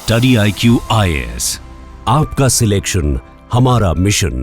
Study IQ IAS, आपका selection हमारा mission.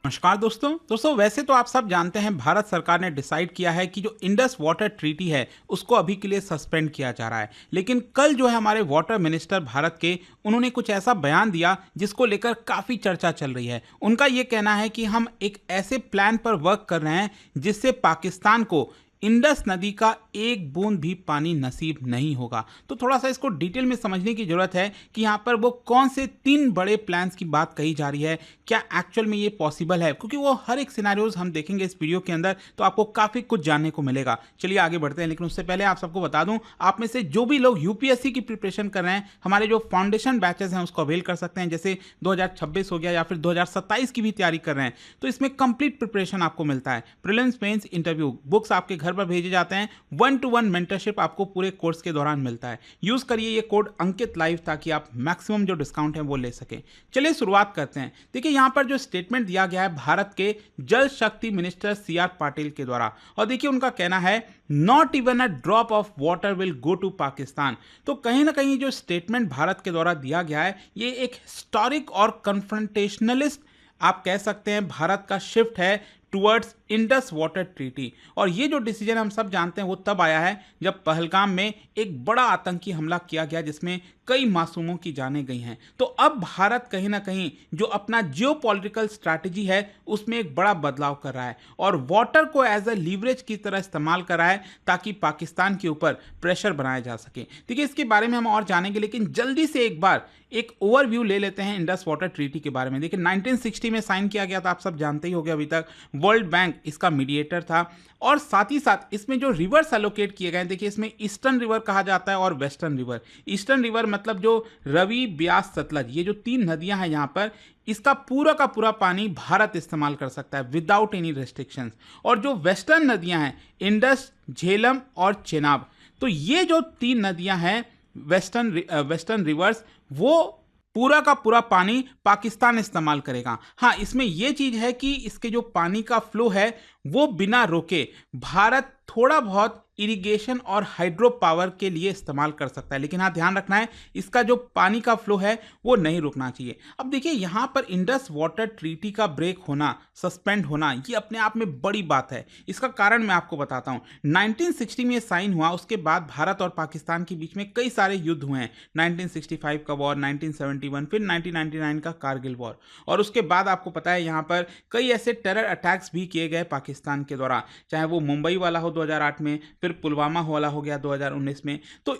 नमस्कार दोस्तों वैसे तो आप सब जानते हैं भारत सरकार ने डिसाइड किया है कि जो इंडस वाटर ट्रीटी है उसको अभी के लिए सस्पेंड किया जा रहा है। लेकिन कल जो है हमारे वाटर मिनिस्टर भारत के, उन्होंने कुछ ऐसा बयान दिया जिसको लेकर काफ़ी चर्चा चल रही है। उनका ये कहना है कि हम एक ऐसे प्लान पर वर्क कर रहे हैं जिससे पाकिस्तान को इंडस नदी का एक बूंद भी पानी नसीब नहीं होगा। तो थोड़ा सा इसको डिटेल में समझने की जरूरत है कि यहाँ पर वो कौन से 3 बड़े प्लान्स की बात कही जा रही है, क्या एक्चुअल में ये पॉसिबल है, क्योंकि वो हर एक सिनेरियोज हम देखेंगे इस वीडियो के अंदर, तो आपको काफ़ी कुछ जानने को मिलेगा। चलिए आगे बढ़ते हैं, लेकिन उससे पहले आप सबको बता दूं, आप में से जो भी लोग यूपीएससी की प्रिपरेशन कर रहे हैं, हमारे जो फाउंडेशन बैचेस हैं उसको अवेल कर सकते हैं। जैसे 2026 हो गया या फिर 2027 की भी तैयारी कर रहे हैं, तो इसमें कंप्लीट प्रिपरेशन आपको मिलता है। प्रीलिम्स, मेंस, इंटरव्यू बुक्स आपके घर पर भेजे जाते हैं। 1-to-1 मेंटरशिप आपको पूरे कोर्स के दौरान मिलता है। यूज करिए ये कोड अंकित लाइव ताकि आप मैक्सिमम जो डिस्काउंट है वो ले सके। चलिए शुरुआत करते हैं। देखिए यहां पर जो स्टेटमेंट दिया गया है भारत के जल शक्ति मिनिस्टर CR पाटिल के द्वारा, और देखिए उनका कहना है not even a drop of water will go to Pakistan. तो कहीं ना कहीं जो स्टेटमेंट भारत के द्वारा दिया गया है ये एक हिस्टोरिक और कन्फ्रंटेशनलिस्ट आप कह सकते हैं भारत का शिफ्ट है टुवर्ड्स इंडस वाटर ट्रीटी। और ये जो डिसीजन हम सब जानते हैं वो तब आया है जब पहलगाम में एक बड़ा आतंकी हमला किया गया जिसमें कई मासूमों की जानें गई हैं। तो अब भारत कहीं ना कहीं जो अपना जियोपॉलिटिकल स्ट्रैटेजी है उसमें एक बड़ा बदलाव कर रहा है और वाटर को एज अ लीवरेज की तरह इस्तेमाल कर रहा है ताकि पाकिस्तान के ऊपर प्रेशर बनाया जा सके। देखिए इसके बारे में हम और जानेंगे, लेकिन जल्दी से एक बार एक ओवरव्यू ले लेते हैं इंडस वाटर ट्रीटी के बारे में। देखिए 1960 में साइन किया गया था, आप सब जानते ही होंगे। अभी तक वर्ल्ड बैंक इसका मीडिएटर था और साथ ही साथ इसमें जो रिवर्स एलोकेट किए गए, देखिए इसमें ईस्टर्न रिवर कहा जाता है और वेस्टर्न रिवर। ईस्टर्न रिवर मतलब जो रवि, ब्यास, सतलज, ये जो 3 नदियां हैं यहाँ पर, इसका पूरा का पूरा पानी भारत इस्तेमाल कर सकता है विदाउट एनी रेस्ट्रिक्शंस। और जो वेस्टर्न नदियां हैं इंडस, झेलम और चेनाब, तो ये जो 3 नदियां हैं वेस्टर्न रिवर्स, वो पूरा का पूरा पानी पाकिस्तान इस्तेमाल करेगा। हाँ, इसमें यह चीज है कि इसके जो पानी का फ्लो है वो बिना रोके भारत थोड़ा बहुत इरिगेशन और हाइड्रो पावर के लिए इस्तेमाल कर सकता है, लेकिन हाँ ध्यान रखना है इसका जो पानी का फ्लो है वो नहीं रुकना चाहिए। अब देखिए यहाँ पर इंडस वाटर ट्रीटी का ब्रेक होना, सस्पेंड होना, ये अपने आप में बड़ी बात है। इसका कारण मैं आपको बताता हूँ। 1960 में साइन हुआ, उसके बाद भारत और पाकिस्तान के बीच में कई सारे युद्ध हुए हैं। 1965 का वॉर, 1971, फिर 1999 का कारगिल वॉर, और उसके बाद आपको पता है यहाँ पर कई ऐसे टेरर अटैक्स भी किए गए पाकिस्तान के द्वारा, चाहे वो मुंबई वाला हो 2008 में, फिर पुलवामा वाला हो गया 2019 में। तो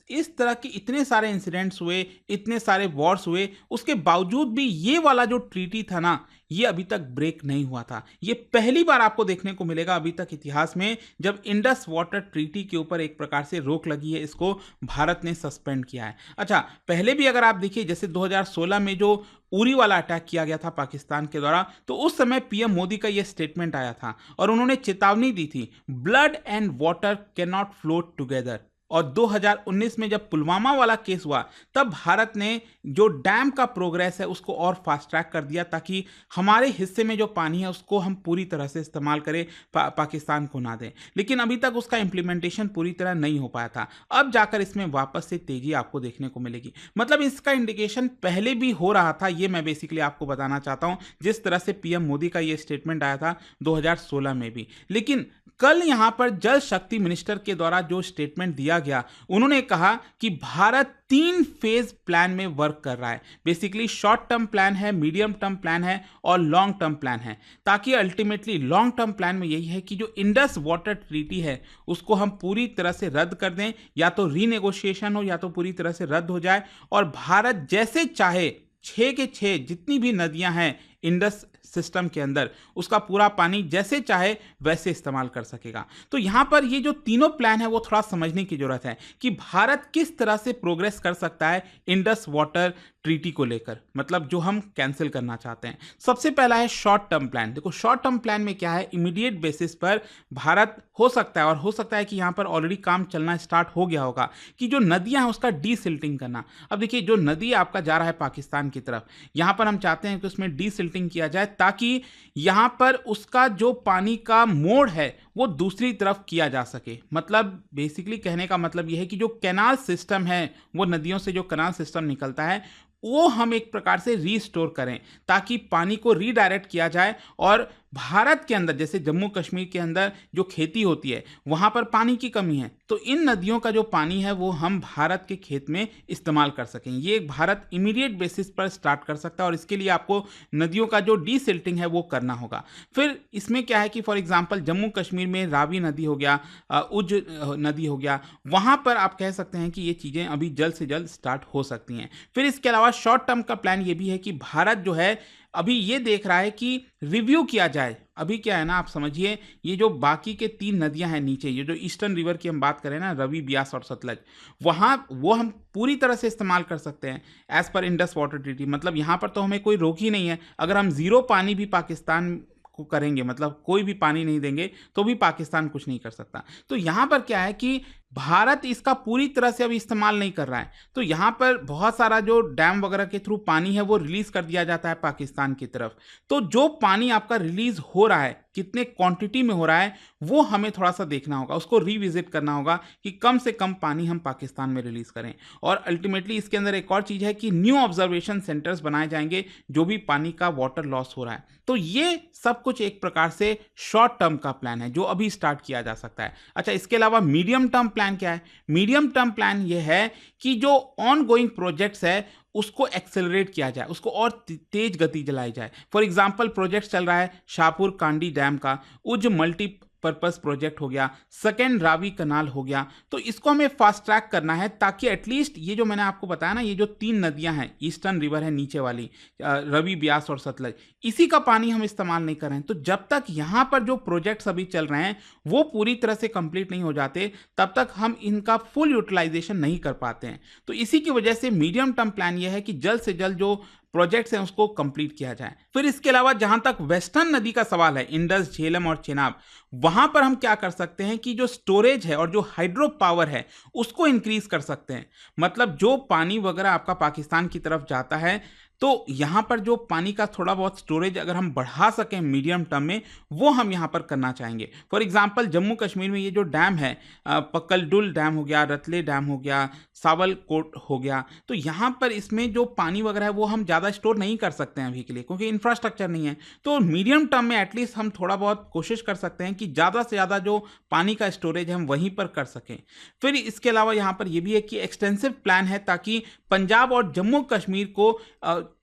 इस तरह के इतने सारे इंसिडेंट्स हुए, इतने सारे वॉर्स हुए, उसके बावजूद भी ये वाला जो ट्रीटी था ना, ये अभी तक ब्रेक नहीं हुआ था। ये पहली बार आपको देखने को मिलेगा अभी तक इतिहास में जब इंडस वाटर ट्रीटी के ऊपर एक प्रकार से रोक लगी है, इसको भारत ने सस्पेंड किया है। अच्छा, पहले भी अगर आप देखिए जैसे 2016 में जो उरी वाला अटैक किया गया था पाकिस्तान के द्वारा, तो उस समय पीएम मोदी का यह स्टेटमेंट आया था और उन्होंने चेतावनी दी थी, blood and water can not float together. और 2019 में जब पुलवामा वाला केस हुआ तब भारत ने जो डैम का प्रोग्रेस है उसको और फास्ट ट्रैक कर दिया ताकि हमारे हिस्से में जो पानी है उसको हम पूरी तरह से इस्तेमाल करें, पाकिस्तान को ना दें। लेकिन अभी तक उसका इंप्लीमेंटेशन पूरी तरह नहीं हो पाया था। अब जाकर इसमें वापस से तेजी आपको देखने को मिलेगी। मतलब इसका इंडिकेशन पहले भी हो रहा था, ये मैं बेसिकली आपको बताना चाहता हूं, जिस तरह से पीएम मोदी का ये स्टेटमेंट आया था 2016 में भी। लेकिन कल यहां पर जल शक्ति मिनिस्टर के द्वारा जो स्टेटमेंट दिया गया, उन्होंने कहा कि भारत 3 फेज प्लान में वर्क कर रहा है। बेसिकली शॉर्ट टर्म प्लान है, मीडियम टर्म प्लान है और लॉन्ग टर्म प्लान है, ताकि अल्टीमेटली लॉन्ग टर्म प्लान में यही है कि जो इंडस वाटर ट्रीटी है उसको हम पूरी तरह से रद्द कर दें, या तो रीनेगोशिएशन हो या तो पूरी तरह से रद्द हो जाए, और भारत जैसे चाहे 6 के 6 जितनी भी नदियां हैं इंडस सिस्टम के अंदर, उसका पूरा पानी जैसे चाहे वैसे इस्तेमाल कर सकेगा। तो यहां पर ये जो तीनों प्लान है वो थोड़ा समझने की जरूरत है कि भारत किस तरह से प्रोग्रेस कर सकता है इंडस वाटर ट्रीटी को लेकर, मतलब जो हम कैंसिल करना चाहते हैं। सबसे पहला है शॉर्ट टर्म प्लान। देखो शॉर्ट टर्म प्लान में क्या है, इमीडिएट बेसिस पर भारत हो सकता है, और हो सकता है कि यहां पर ऑलरेडी काम चलना स्टार्ट हो गया होगा, कि जो नदियां हैं उसका डीसिल्टिंग करना। अब देखिए जो नदी आपका जा रहा है पाकिस्तान की तरफ, यहां पर हम चाहते हैं कि उसमें डीसिल्टिंग किया जाए ताकि यहाँ पर उसका जो पानी का मोड़ है वो दूसरी तरफ किया जा सके। मतलब बेसिकली कहने का मतलब यह है कि जो कैनाल सिस्टम है, वो नदियों से जो कैनाल सिस्टम निकलता है वो हम एक प्रकार से रीस्टोर करें ताकि पानी को रीडायरेक्ट किया जाए। और भारत के अंदर जैसे जम्मू कश्मीर के अंदर जो खेती होती है वहाँ पर पानी की कमी है, तो इन नदियों का जो पानी है वो हम भारत के खेत में इस्तेमाल कर सकें। ये भारत इमीडिएट बेसिस पर स्टार्ट कर सकता है और इसके लिए आपको नदियों का जो डीसिल्टिंग है वो करना होगा। फिर इसमें क्या है कि फॉर एग्जांपल जम्मू कश्मीर में रावी नदी हो गया, उज नदी हो गया, वहाँ पर आप कह सकते हैं कि ये चीज़ें अभी जल्द से जल्द स्टार्ट हो सकती हैं। फिर इसके अलावा शॉर्ट टर्म का प्लान ये भी है कि भारत जो है अभी ये देख रहा है कि रिव्यू किया जाए। अभी क्या है ना, आप समझिए ये जो बाकी के 3 नदियां हैं नीचे, ये जो ईस्टर्न रिवर की हम बात करें ना, रवि, ब्यास और सतलज, वहाँ वो हम पूरी तरह से इस्तेमाल कर सकते हैं as per Indus water treaty. मतलब यहाँ पर तो हमें कोई रोक ही नहीं है। अगर हम जीरो पानी भी पाकिस्तान को करेंगे, मतलब कोई भी पानी नहीं देंगे, तो भी पाकिस्तान कुछ नहीं कर सकता। तो यहाँ पर क्या है कि भारत इसका पूरी तरह से अभी इस्तेमाल नहीं कर रहा है, तो यहाँ पर बहुत सारा जो डैम वगैरह के थ्रू पानी है वो रिलीज कर दिया जाता है पाकिस्तान की तरफ। तो जो पानी आपका रिलीज हो रहा है, कितने क्वांटिटी में हो रहा है, वो हमें थोड़ा सा देखना होगा, उसको रिविजिट करना होगा कि कम से कम पानी हम पाकिस्तान में रिलीज करें। और अल्टीमेटली इसके अंदर एक और चीज़ है कि न्यू ऑब्जर्वेशन सेंटर्स बनाए जाएंगे जो भी पानी का वाटर लॉस हो रहा है। तो ये सब कुछ एक प्रकार से शॉर्ट टर्म का प्लान है जो अभी स्टार्ट किया जा सकता है। अच्छा, इसके अलावा मीडियम टर्म प्लान क्या है? मीडियम टर्म प्लान ये है कि जो ऑन गोइंग प्रोजेक्ट्स है उसको एक्सेलरेट किया जाए, उसको और तेज गति दिलाई जाए। फॉर एग्जांपल प्रोजेक्ट चल रहा है शाहपुर कांडी डैम का, उज मल्टी पर्पस प्रोजेक्ट हो गया, सेकेंड रावी कनाल हो गया। तो इसको हमें फास्ट ट्रैक करना है ताकि एटलीस्ट ये जो मैंने आपको बताया ना, ये जो 3 नदियां हैं, ईस्टर्न रिवर है नीचे वाली, रवि, ब्यास और सतलज, इसी का पानी हम इस्तेमाल नहीं कर रहे हैं। तो जब तक यहाँ पर जो प्रोजेक्ट्स अभी चल रहे हैं वो पूरी तरह से कंप्लीट नहीं हो जाते, तब तक हम इनका फुल यूटिलाइजेशन नहीं कर पाते हैं। तो इसी की वजह से मीडियम टर्म प्लान ये है कि जल्द से जल्द जो प्रोजेक्ट्स हैं उसको कंप्लीट किया जाए। फिर इसके अलावा जहां तक वेस्टर्न नदी का सवाल है, इंडस, झेलम और चेनाब, वहां पर हम क्या कर सकते हैं कि जो स्टोरेज है और जो हाइड्रो पावर है उसको इंक्रीज कर सकते हैं। मतलब जो पानी वगैरह आपका पाकिस्तान की तरफ जाता है, तो यहाँ पर जो पानी का थोड़ा बहुत स्टोरेज अगर हम बढ़ा सकें मीडियम टर्म में, वो हम यहाँ पर करना चाहेंगे। फॉर एग्जांपल जम्मू कश्मीर में ये जो डैम है, पकलडुल डैम हो गया, रतले डैम हो गया, सावलकोट हो गया, तो यहाँ पर इसमें जो पानी वगैरह है वो हम ज़्यादा स्टोर नहीं कर सकते हैं अभी के लिए, क्योंकि इंफ्रास्ट्रक्चर नहीं है। तो मीडियम टर्म में एटलीस्ट हम थोड़ा बहुत कोशिश कर सकते हैं कि ज़्यादा से ज़्यादा जो पानी का स्टोरेज है हम वहीं पर कर सकें। फिर इसके अलावा यहाँ पर यह भी है कि एक्सटेंसिव प्लान है ताकि पंजाब और जम्मू कश्मीर को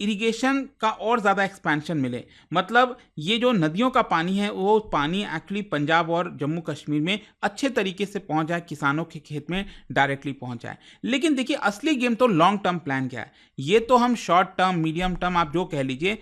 इरिगेशन का और ज़्यादा एक्सपेंशन मिले। मतलब ये जो नदियों का पानी है वो पानी एक्चुअली पंजाब और जम्मू कश्मीर में अच्छे तरीके से पहुंच जाए, किसानों के खेत में डायरेक्टली पहुंच जाए। लेकिन देखिए असली गेम तो लॉन्ग टर्म प्लान क्या है, ये तो हम शॉर्ट टर्म, मीडियम टर्म, आप जो कह लीजिए,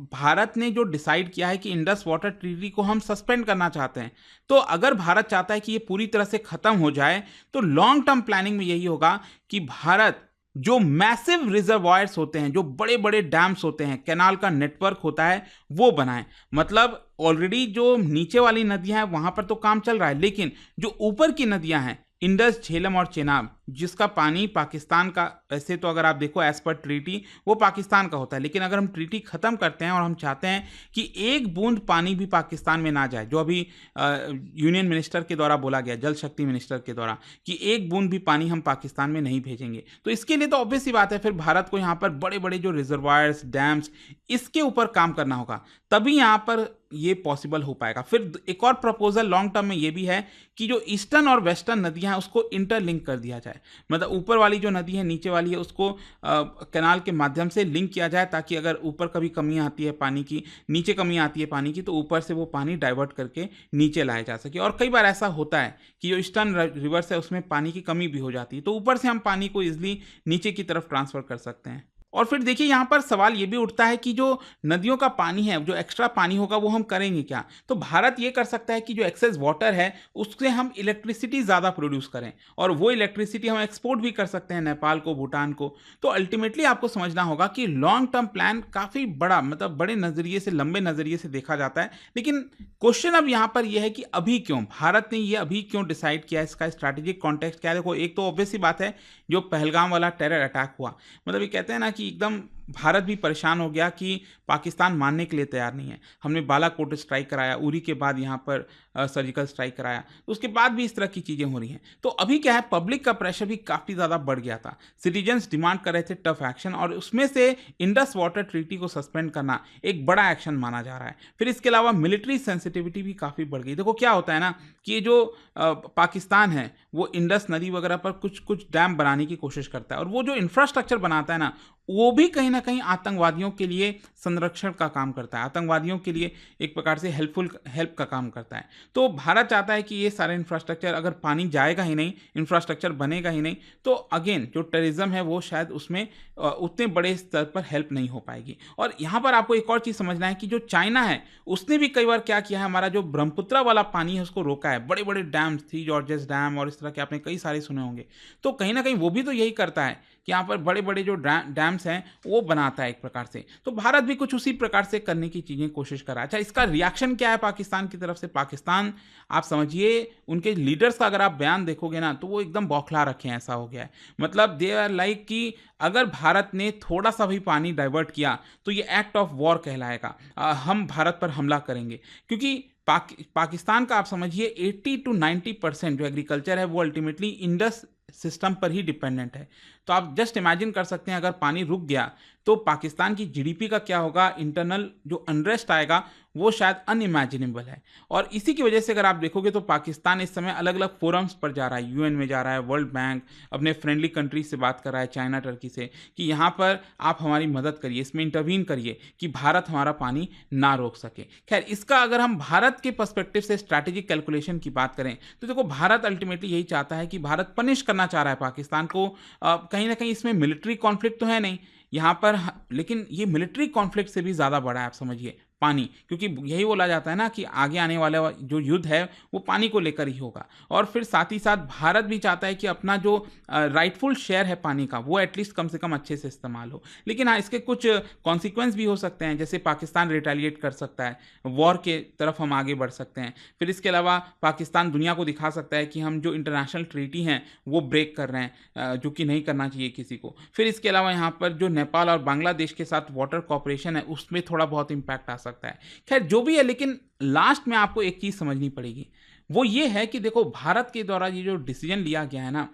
भारत ने जो डिसाइड किया है कि इंडस वाटर ट्रीटी को हम सस्पेंड करना चाहते हैं। तो अगर भारत चाहता है कि ये पूरी तरह से खत्म हो जाए, तो लॉन्ग टर्म प्लानिंग में यही होगा कि भारत जो मैसिव रिजर्वायर्स होते हैं, जो बड़े बड़े डैम्स होते हैं, कैनाल का नेटवर्क होता है, वो बनाएं। मतलब ऑलरेडी जो नीचे वाली नदियां हैं वहां पर तो काम चल रहा है, लेकिन जो ऊपर की नदियां हैं, इंडस, झेलम और चेनाब, जिसका पानी पाकिस्तान का, वैसे तो अगर आप देखो एज पर ट्रीटी वो पाकिस्तान का होता है, लेकिन अगर हम ट्रीटी खत्म करते हैं और हम चाहते हैं कि एक बूंद पानी भी पाकिस्तान में ना जाए, जो अभी यूनियन मिनिस्टर के द्वारा बोला गया, जल शक्ति मिनिस्टर के द्वारा, कि एक बूंद भी पानी हम पाकिस्तान में नहीं भेजेंगे, तो इसके लिए तो ऑब्वियस सी बात है फिर भारत को यहाँ पर बड़े बड़े जो रिजर्वायर्स, डैम्स, इसके ऊपर काम करना होगा, तभी यहाँ पर ये पॉसिबल हो पाएगा। फिर एक और प्रपोजल लॉन्ग टर्म में ये भी है कि जो ईस्टर्न और वेस्टर्न नदियां हैं उसको इंटरलिंक कर दिया जाए। मतलब ऊपर वाली जो नदी है नीचे वाली है उसको कैनाल के माध्यम से लिंक किया जाए, ताकि अगर ऊपर कभी कमी आती है पानी की, नीचे कमी आती है पानी की, तो ऊपर से वो पानी डाइवर्ट करके नीचे लाया जा सके। और कई बार ऐसा होता है कि जो ईस्टर्न रिवर्स है उसमें पानी की कमी भी हो जाती है, तो ऊपर से हम पानी को ईजिली नीचे की तरफ ट्रांसफर कर सकते हैं। और फिर देखिए यहाँ पर सवाल ये भी उठता है कि जो नदियों का पानी है, जो एक्स्ट्रा पानी होगा वो हम करेंगे क्या? तो भारत ये कर सकता है कि जो एक्सेस वाटर है उससे हम इलेक्ट्रिसिटी ज़्यादा प्रोड्यूस करें, और वो इलेक्ट्रिसिटी हम एक्सपोर्ट भी कर सकते हैं नेपाल को, भूटान को। तो अल्टीमेटली आपको समझना होगा कि लॉन्ग टर्म प्लान काफ़ी बड़ा, मतलब बड़े नज़रिए से, लंबे नज़रिए से देखा जाता है। लेकिन क्वेश्चन अब यहाँ पर यह है कि अभी क्यों भारत ने ये अभी क्यों डिसाइड किया, इसका स्ट्रैटेजिक कॉन्टेक्स्ट क्या है? देखो, एक तो ऑब्वियस सी बात है, जो पहलगाम वाला टेरर अटैक हुआ, मतलब ये कहते हैं ना कि एकदम भारत भी परेशान हो गया कि पाकिस्तान मानने के लिए तैयार नहीं है। हमने बालाकोट स्ट्राइक कराया, उरी के बाद यहाँ पर सर्जिकल स्ट्राइक कराया, तो उसके बाद भी इस तरह की चीज़ें हो रही हैं। तो अभी क्या है, पब्लिक का प्रेशर भी काफ़ी ज़्यादा बढ़ गया था। सिटीजन्स डिमांड कर रहे थे टफ एक्शन, और उसमें से इंडस वाटर ट्रीटी को सस्पेंड करना एक बड़ा एक्शन माना जा रहा है। फिर इसके अलावा मिलिट्री सेंसिटिविटी भी काफ़ी बढ़ गई। देखो क्या होता है ना कि ये जो पाकिस्तान है वो इंडस नदी वगैरह पर कुछ कुछ डैम बनाने की कोशिश करता है, और वो जो इंफ्रास्ट्रक्चर बनाता है ना, वो भी कहीं ना कहीं आतंकवादियों के लिए संरक्षण का काम करता है, आतंकवादियों के लिए एक प्रकार से हेल्प का काम करता है। तो भारत चाहता है कि ये सारे इंफ्रास्ट्रक्चर, अगर पानी जाएगा ही नहीं, इंफ्रास्ट्रक्चर बनेगा ही नहीं, तो अगेन जो टेररिज्म है वो शायद उसमें उतने बड़े स्तर पर हेल्प नहीं हो पाएगी। और यहाँ पर आपको एक और चीज़ समझना है कि जो चाइना है उसने भी कई बार क्या किया है, हमारा जो ब्रह्मपुत्र वाला पानी है उसको रोका है। बड़े बड़े डैम्स, थ्री जॉर्जेस डैम और इस तरह के आपने कई सारे सुने होंगे। तो कहीं ना कहीं वो भी तो यही करता है कि यहाँ पर बड़े बड़े जो डैम्स हैं वो बनाता है एक प्रकार से। तो भारत भी कुछ उसी प्रकार से करने की चीज़ें कोशिश कर रहा है। अच्छा, इसका रिएक्शन क्या है पाकिस्तान की तरफ से? पाकिस्तान, आप समझिए, उनके लीडर्स का अगर आप बयान देखोगे ना तो वो एकदम बौखला रखे हैं, ऐसा हो गया है। मतलब दे आर लाइक कि अगर भारत ने थोड़ा सा भी पानी डाइवर्ट किया तो ये एक्ट ऑफ वॉर कहलाएगा, हम भारत पर हमला करेंगे। क्योंकि पाकिस्तान का आप समझिए 80 to 90% जो एग्रीकल्चर है वो अल्टीमेटली इंडस सिस्टम पर ही डिपेंडेंट है। तो आप जस्ट इमेजिन कर सकते हैं अगर पानी रुक गया तो पाकिस्तान की जीडीपी का क्या होगा, इंटरनल जो अनरेस्ट आएगा वो शायद अनइमेजिनेबल है। और इसी की वजह से अगर आप देखोगे तो पाकिस्तान इस समय अलग अलग फोरम्स पर जा रहा है, यूएन में जा रहा है, वर्ल्ड बैंक, अपने फ्रेंडली कंट्री से बात कर रहा है, चाइना, टर्की से, कि यहाँ पर आप हमारी मदद करिए, इसमें इंटरवीन करिए कि भारत हमारा पानी ना रोक सके। खैर, इसका अगर हम भारत के पर्सपेक्टिव से स्ट्रैटेजिक कैलकुलेशन की बात करें तो देखो, भारत अल्टीमेटली यही चाहता है कि भारत पनिश करना चाह रहा है पाकिस्तान को। कहीं ना कहीं इसमें मिलिट्री कॉन्फ्लिक्ट तो है नहीं यहाँ पर, लेकिन ये मिलिट्री कॉन्फ्लिक्ट से भी ज़्यादा बड़ा है, आप समझिए, पानी। क्योंकि यही बोला जाता है ना कि आगे आने वाला जो युद्ध है वो पानी को लेकर ही होगा। और फिर साथ ही साथ भारत भी चाहता है कि अपना जो राइटफुल शेयर है पानी का वो एटलीस्ट कम से कम अच्छे से इस्तेमाल हो। लेकिन हाँ, इसके कुछ कॉन्सिक्वेंस भी हो सकते हैं, जैसे पाकिस्तान रिटेलिएट कर सकता है, वॉर के तरफ हम आगे बढ़ सकते हैं। फिर इसके अलावा पाकिस्तान दुनिया को दिखा सकता है कि हम जो इंटरनेशनल ट्रीटी हैं वो ब्रेक कर रहे हैं, जो कि नहीं करना चाहिए किसी को। फिर इसके अलावा यहाँ पर जो नेपाल और बांग्लादेश के साथ वाटर कॉपरेशन है उसमें थोड़ा बहुत इम्पैक्ट आ सकता है। खैर, जो भी है, लेकिन लास्ट में आपको एक चीज समझनी पड़ेगी, वो ये है कि देखो, भारत के द्वारा ये जो डिसीजन लिया गया है ना,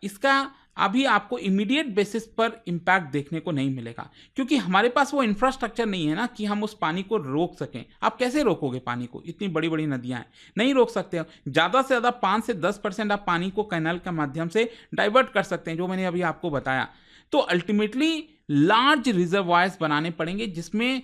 इसका अभी आपको इमीडिएट बेसिस पर इम्पैक्ट देखने को नहीं मिलेगा, क्योंकि हमारे पास वो इंफ्रास्ट्रक्चर नहीं है ना कि हम उस पानी को रोक सकें। आप कैसे रोकोगे पानी को? इतनी बड़ी बड़ी नदियां हैं, नहीं रोक सकते हो। ज़्यादा से ज़्यादा 5 से 10% आप पानी को कैनाल के माध्यम से डाइवर्ट कर सकते हैं, जो मैंने अभी आपको बताया। तो अल्टीमेटली लार्ज रिजर्वायर्स बनाने पड़ेंगे, जिसमें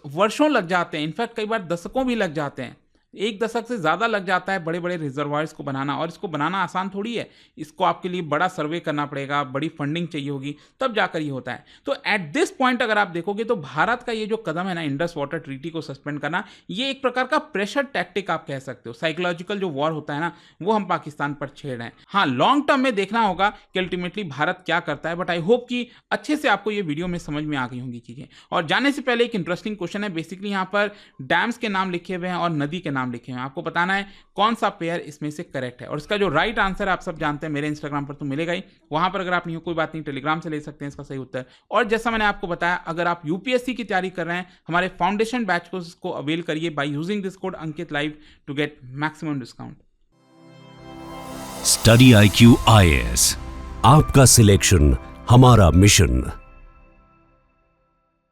वर्षों लग जाते हैं, इनफैक्ट कई बार दशकों भी लग जाते हैं, 1 दशक से ज़्यादा लग जाता है बड़े बड़े रिजर्वायर्स को बनाना। और इसको बनाना आसान थोड़ी है, इसको आपके लिए बड़ा सर्वे करना पड़ेगा, बड़ी फंडिंग चाहिए होगी, तब जाकर ये होता है। तो एट दिस पॉइंट अगर आप देखोगे तो भारत का ये जो कदम है ना, इंडस वाटर ट्रीटी को सस्पेंड करना, ये एक प्रकार का प्रेशर टैक्टिक आप कह सकते हो। साइकोलॉजिकल जो वॉर होता है ना, वो हम पाकिस्तान पर छेड़ रहे हैं। हाँ, लॉन्ग टर्म में देखना होगा कि अल्टीमेटली भारत क्या करता है, बट आई होप कि अच्छे से आपको ये वीडियो में समझ में आ गई होंगी चीज़ें। और जाने से पहले एक इंटरेस्टिंग क्वेश्चन है, बेसिकली यहाँ पर डैम्स के नाम लिखे हुए हैं और नदी के नाम लिखे हुए हैं, आपको बताना है कौन सा पेयर इसमें से करेक्ट है। और इसका जो राइट आंसर आप सब जानते हैं, मेरे इंस्टाग्राम पर तो मिलेगा ही, वहां पर अगर आप नहीं हो कोई बात नहीं, टेलीग्राम से ले सकते हैं इसका सही उत्तर। और जैसा मैंने आपको बताया, अगर आप यूपीएससी की तैयारी कर रहे हैं, हमारे फाउंडेशन बैच को अवेल करिए by using this code Ankit live to get maximum discount. Study IQ IAS, आपका सिलेक्शन हमारा मिशन।